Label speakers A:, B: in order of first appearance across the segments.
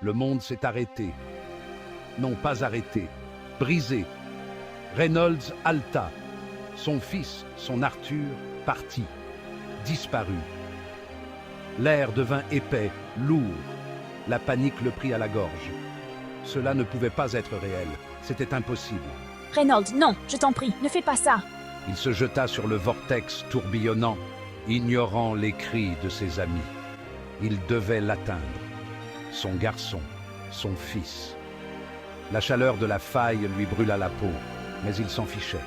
A: Le monde s'est arrêté. Non, pas arrêté, brisé. Reynolds halta. Son fils, son Arthur, partit, disparut. L'air devint épais, lourd. La panique le prit à la gorge. Cela ne pouvait pas être réel. C'était impossible.
B: Reynolds, non, je t'en prie, ne fais pas ça.
A: Il se jeta sur le vortex tourbillonnant, ignorant les cris de ses amis. Il devait l'atteindre. Son garçon, son fils. La chaleur de la faille lui brûla la peau, mais il s'en fichait.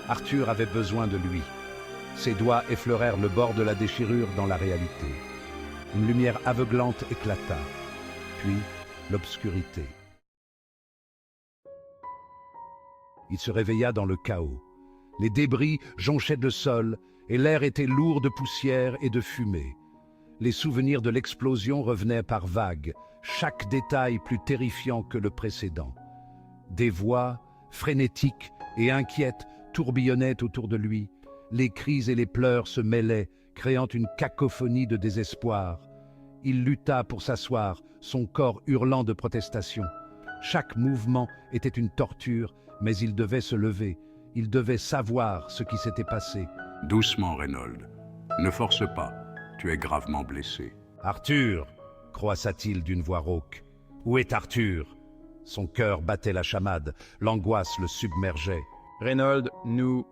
A: Arthur avait besoin de lui. Ses doigts effleurèrent le bord de la déchirure dans la réalité. Une lumière aveuglante éclata, puis l'obscurité. Il se réveilla dans le chaos. Les débris jonchaient le sol et l'air était lourd de poussière et de fumée. Les souvenirs de l'explosion revenaient par vagues, chaque détail plus terrifiant que le précédent. Des voix, frénétiques et inquiètes, tourbillonnaient autour de lui. Les cris et les pleurs se mêlaient, créant une cacophonie de désespoir. Il lutta pour s'asseoir, son corps hurlant de protestation. Chaque mouvement était une torture, mais il devait se lever. Il devait savoir ce qui s'était passé.
C: Doucement, Reynolds. Ne force pas. Tu es gravement blessé.
A: Arthur, croissa-t-il d'une voix rauque. Où est Arthur? Son cœur battait la chamade, l'angoisse le submergeait.
D: Reynolds, nous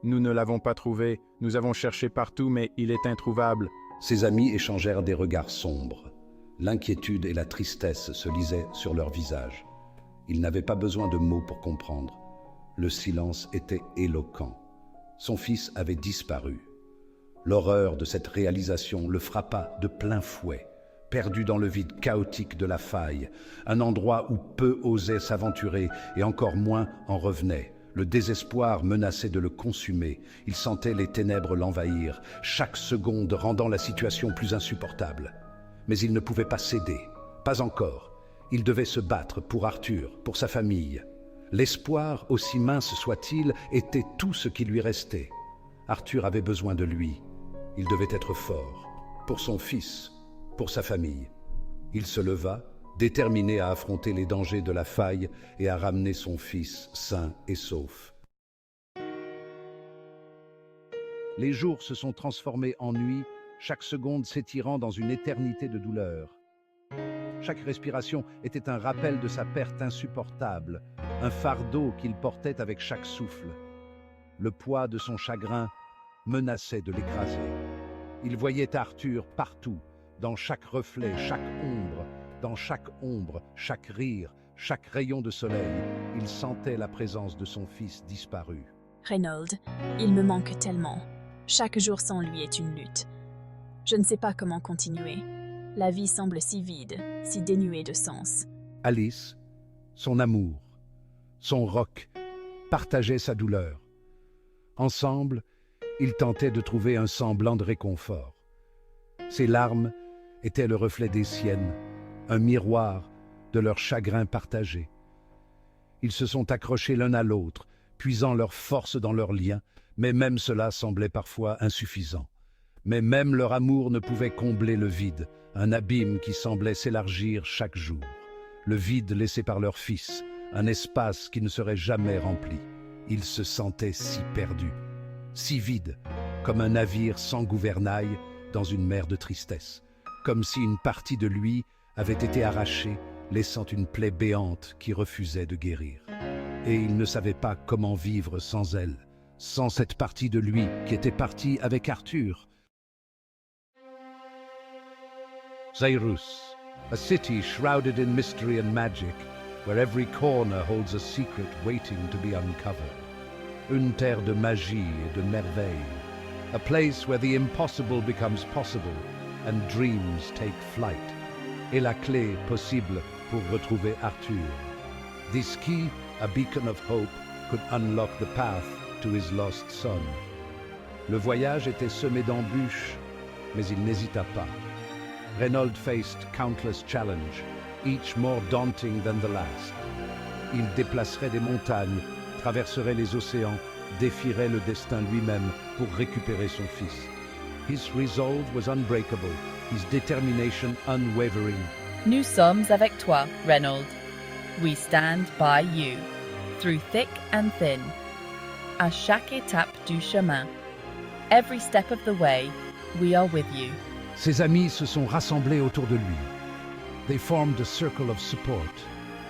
D: ne l'avons pas trouvé. Nous avons cherché partout, mais il est introuvable.
A: Ses amis échangèrent des regards sombres. L'inquiétude et la tristesse se lisaient sur leurs visages. Ils n'avaient pas besoin de mots pour comprendre. Le silence était éloquent. Son fils avait disparu. L'horreur de cette réalisation le frappa de plein fouet, perdu dans le vide chaotique de la faille, un endroit où peu osaient s'aventurer et encore moins en revenaient. Le désespoir menaçait de le consumer. Il sentait les ténèbres l'envahir, chaque seconde rendant la situation plus insupportable. Mais il ne pouvait pas céder, pas encore. Il devait se battre pour Arthur, pour sa famille. L'espoir, aussi mince soit-il, était tout ce qui lui restait. Arthur avait besoin de lui. Il devait être fort, pour son fils, pour sa famille. Il se leva, déterminé à affronter les dangers de la faille et à ramener son fils sain et sauf. Les jours se sont transformés en nuit, chaque seconde s'étirant dans une éternité de douleur. Chaque respiration était un rappel de sa perte insupportable, un fardeau qu'il portait avec chaque souffle. Le poids de son chagrin menaçait de l'écraser. Il voyait Arthur partout, dans chaque reflet, chaque ombre, dans chaque ombre, chaque rire, chaque rayon de soleil. Il sentait la présence de son fils disparu.
B: Reynolds, il me manque tellement. Chaque jour sans lui est une lutte. Je ne sais pas comment continuer. La vie semble si vide, si dénuée de sens.
A: Alice, son amour, son roc, partageaient sa douleur. Ensemble, ils tentaient de trouver un semblant de réconfort. Ses larmes étaient le reflet des siennes, un miroir de leur chagrin partagé. Ils se sont accrochés l'un à l'autre, puisant leur force dans leurs liens, mais même cela semblait parfois insuffisant. Mais même leur amour ne pouvait combler le vide, un abîme qui semblait s'élargir chaque jour. Le vide laissé par leur fils, un espace qui ne serait jamais rempli. Ils se sentaient si perdus, si vides, comme un navire sans gouvernail dans une mer de tristesse, comme si une partie de lui avait été arrachée, laissant une plaie béante qui refusait de guérir. Et il ne savait pas comment vivre sans elle, sans cette partie de lui qui était partie avec Arthur. Zairus, a city shrouded in mystery and magic, where every corner holds a secret waiting to be uncovered. Une terre de magie et de merveille, a place where the impossible becomes possible and dreams take flight, et la clé possible pour retrouver Arthur. This key, a beacon of hope, could unlock the path to his lost son. Le voyage était semé d'embûches, mais il n'hésita pas. Reynolds faced countless challenges, each more daunting than the last. Il déplacerait des montagnes, traverserait les océans, défierait le destin lui-même pour récupérer son fils. His resolve was unbreakable, his determination unwavering.
E: Nous sommes avec toi, Reynold. We stand by you, through thick and thin. À chaque étape du chemin, every step of the way, we are with you.
A: Ses amis se sont rassemblés autour de lui. They formed a circle of support,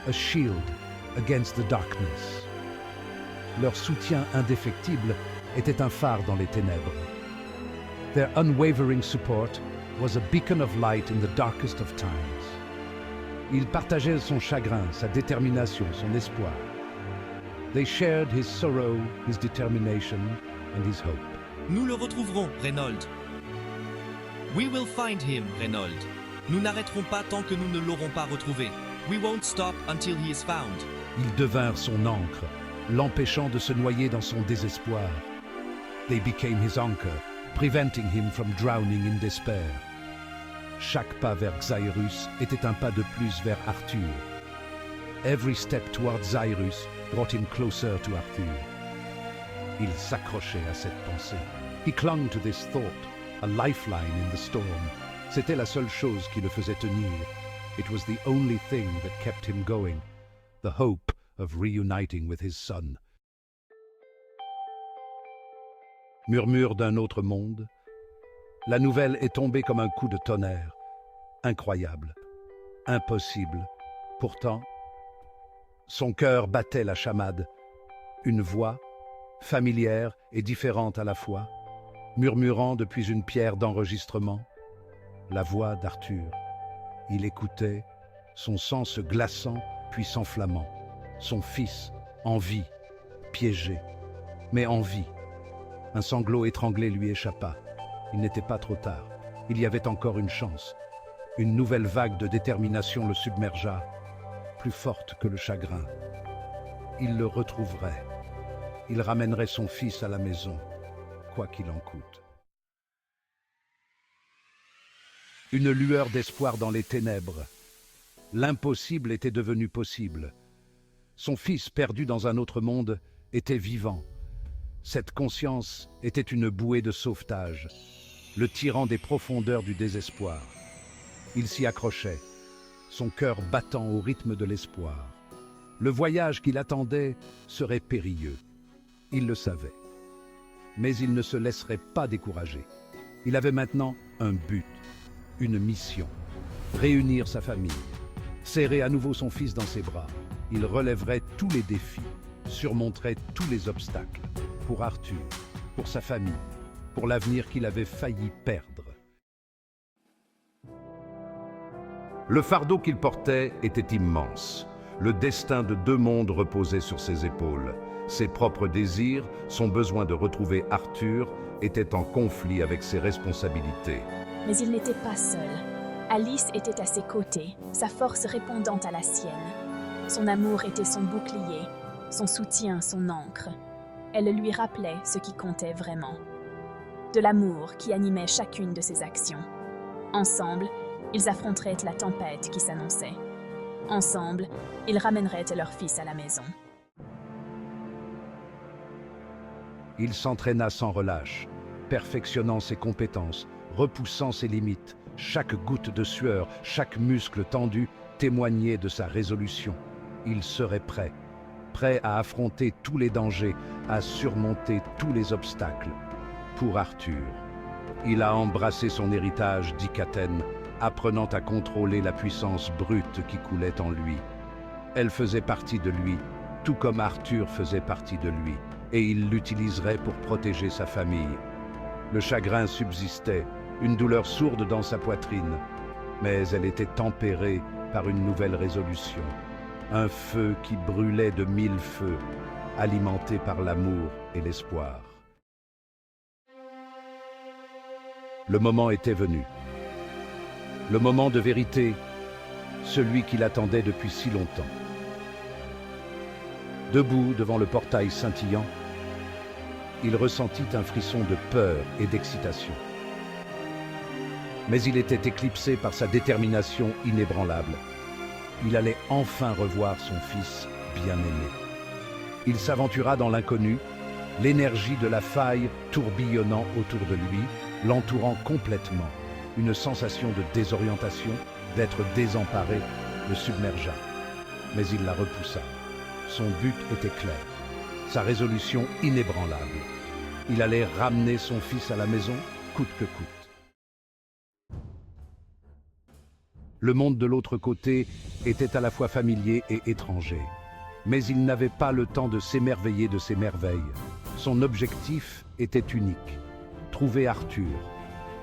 A: a shield against the darkness. Leur soutien indéfectible était un phare dans les ténèbres. Their unwavering support was a beacon of light in the darkest of times. Ils partageaient son chagrin, sa détermination, son espoir. They shared his sorrow, his determination and his hope.
F: Nous le retrouverons, Reynold. We will find him, Reynold. Nous n'arrêterons pas tant que nous ne l'aurons pas retrouvé. We won't stop until he is found.
A: Ils devinrent son ancre, l'empêchant de se noyer dans son désespoir. They became his anchor, preventing him from drowning in despair. Chaque pas vers Xairus était un pas de plus vers Arthur. Every step toward Xairus brought him closer to Arthur. Il s'accrochait à cette pensée. He clung to this thought, a lifeline in the storm. C'était la seule chose qui le faisait tenir. It was the only thing that kept him going, the hope of reuniting with his son. Murmure d'un autre monde. La nouvelle est tombée comme un coup de tonnerre. Incroyable, impossible. Pourtant, son cœur battait la chamade. Une voix, familière et différente à la fois, murmurant depuis une pierre d'enregistrement. La voix d'Arthur. Il écoutait, son sang se glaçant puis s'enflammant. Son fils, en vie, piégé, mais en vie. Un sanglot étranglé lui échappa. Il n'était pas trop tard. Il y avait encore une chance. Une nouvelle vague de détermination le submergea, plus forte que le chagrin. Il le retrouverait. Il ramènerait son fils à la maison, quoi qu'il en coûte. Une lueur d'espoir dans les ténèbres. L'impossible était devenu possible. Son fils, perdu dans un autre monde, était vivant. Cette conscience était une bouée de sauvetage, le tirant des profondeurs du désespoir. Il s'y accrochait, son cœur battant au rythme de l'espoir. Le voyage qui l'attendait serait périlleux. Il le savait. Mais il ne se laisserait pas décourager. Il avait maintenant un but, une mission. Réunir sa famille, serrer à nouveau son fils dans ses bras. Il relèverait tous les défis, surmonterait tous les obstacles. Pour Arthur, pour sa famille, pour l'avenir qu'il avait failli perdre. Le fardeau qu'il portait était immense. Le destin de deux mondes reposait sur ses épaules. Ses propres désirs, son besoin de retrouver Arthur, étaient en conflit avec ses responsabilités.
B: Mais il n'était pas seul. Alice était à ses côtés, sa force répondant à la sienne. Son amour était son bouclier, son soutien son ancre. Elle lui rappelait ce qui comptait vraiment. De l'amour qui animait chacune de ses actions. Ensemble, ils affronteraient la tempête qui s'annonçait. Ensemble, ils ramèneraient leur fils à la maison.
A: Il s'entraîna sans relâche, perfectionnant ses compétences, repoussant ses limites. Chaque goutte de sueur, chaque muscle tendu témoignait de sa résolution. Il serait prêt, prêt à affronter tous les dangers, à surmonter tous les obstacles. Pour Arthur, il a embrassé son héritage d'Ikaten, apprenant à contrôler la puissance brute qui coulait en lui. Elle faisait partie de lui, tout comme Arthur faisait partie de lui, et il l'utiliserait pour protéger sa famille. Le chagrin subsistait, une douleur sourde dans sa poitrine, mais elle était tempérée par une nouvelle résolution. Un feu qui brûlait de 1000 feux, alimenté par l'amour et l'espoir. Le moment était venu. Le moment de vérité, celui qu'il attendait depuis si longtemps. Debout devant le portail scintillant, il ressentit un frisson de peur et d'excitation. Mais il était éclipsé par sa détermination inébranlable. Il allait enfin revoir son fils bien-aimé. Il s'aventura dans l'inconnu, l'énergie de la faille tourbillonnant autour de lui, l'entourant complètement. Une sensation de désorientation, d'être désemparé, le submergea. Mais il la repoussa. Son but était clair, sa résolution inébranlable. Il allait ramener son fils à la maison, coûte que coûte. Le monde de l'autre côté était à la fois familier et étranger. Mais il n'avait pas le temps de s'émerveiller de ces merveilles. Son objectif était unique. Trouver Arthur,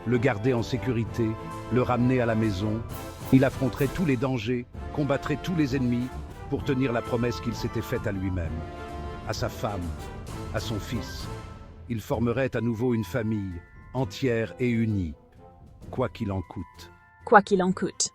A: le garder en sécurité, le ramener à la maison. Il affronterait tous les dangers, combattrait tous les ennemis pour tenir la promesse qu'il s'était faite à lui-même, à sa femme, à son fils. Il formerait à nouveau une famille, entière et unie, quoi qu'il en coûte.
B: Quoi qu'il en coûte.